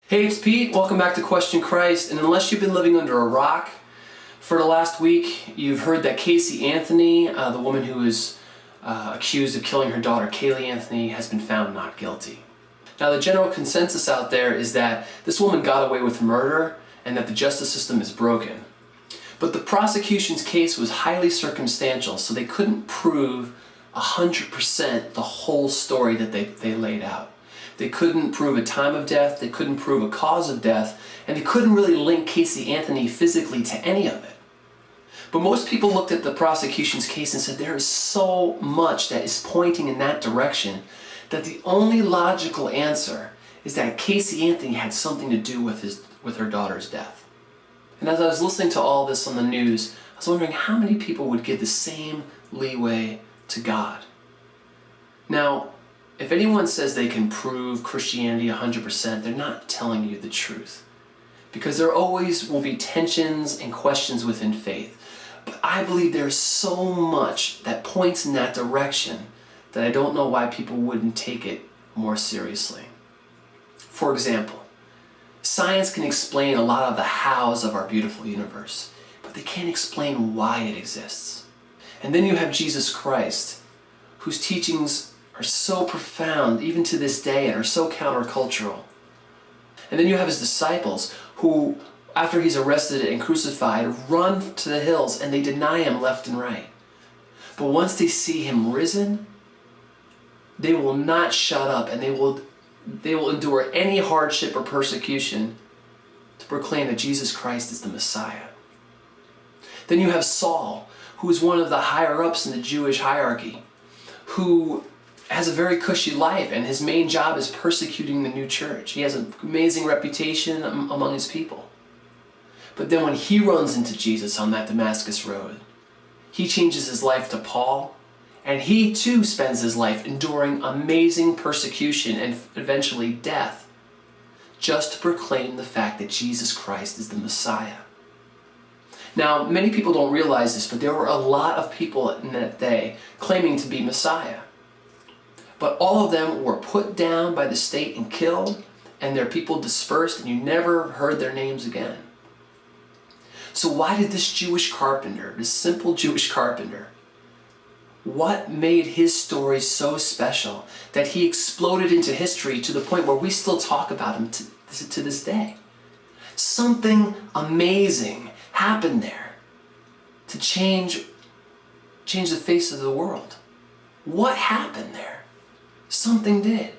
Hey, it's Pete. Welcome back to Question Christ. And unless you've been living under a rock for the last week, you've heard that Casey Anthony, the woman who is accused of killing her daughter, Kaylee Anthony, has been found not guilty. Now, the general consensus out there is that this woman got away with murder and that the justice system is broken. But the prosecution's case was highly circumstantial, so they couldn't prove 100% the whole story that they laid out. They couldn't prove a time of death, they couldn't prove a cause of death, and they couldn't really link Casey Anthony physically to any of it. But most people looked at the prosecution's case and said there is so much that is pointing in that direction that the only logical answer is that Casey Anthony had something to do with her daughter's death. And as I was listening to all this on the news, I was wondering how many people would give the same leeway to God. Now, if anyone says they can prove Christianity 100%, they're not telling you the truth. Because there always will be tensions and questions within faith. But I believe there's so much that points in that direction that I don't know why people wouldn't take it more seriously. For example, science can explain a lot of the hows of our beautiful universe, but they can't explain why it exists. And then you have Jesus Christ, whose teachings are so profound even to this day and are so countercultural. And then you have his disciples who, after he's arrested and crucified, run to the hills and they deny him left and right. But once they see him risen, they will not shut up and they will endure any hardship or persecution to proclaim that Jesus Christ is the Messiah. Then you have Saul, who is one of the higher ups in the Jewish hierarchy, who has a very cushy life, and his main job is persecuting the new church. He has an amazing reputation among his people. But then when he runs into Jesus on that Damascus road, he changes his life to Paul, and he too spends his life enduring amazing persecution and eventually death, just to proclaim the fact that Jesus Christ is the Messiah. Now, many people don't realize this, but there were a lot of people in that day claiming to be Messiah. But all of them were put down by the state and killed, and their people dispersed, and you never heard their names again. So why did this Jewish carpenter, this simple Jewish carpenter, what made his story so special that he exploded into history to the point where we still talk about him to this day? Something amazing happened there to change the face of the world. What happened there? Something did.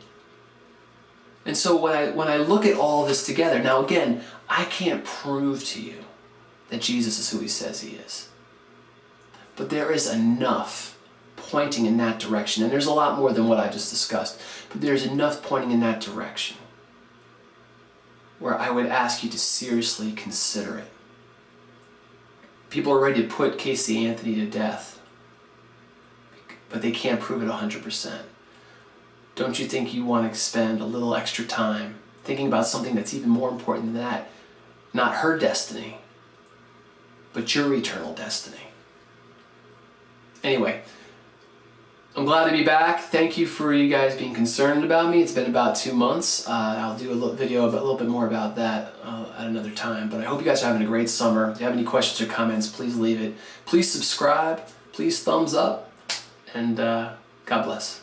And so when I look at all this together, now again, I can't prove to you that Jesus is who he says he is. But there is enough pointing in that direction, and there's a lot more than what I just discussed, but there's enough pointing in that direction where I would ask you to seriously consider it. People are ready to put Casey Anthony to death, but they can't prove it 100%. Don't you think you want to spend a little extra time thinking about something that's even more important than that? Not her destiny, but your eternal destiny. Anyway, I'm glad to be back. Thank you for you guys being concerned about me. It's been about 2 months. I'll do a little video a little bit more about that at another time. But I hope you guys are having a great summer. If you have any questions or comments, please leave it. Please subscribe. Please thumbs up. And God bless.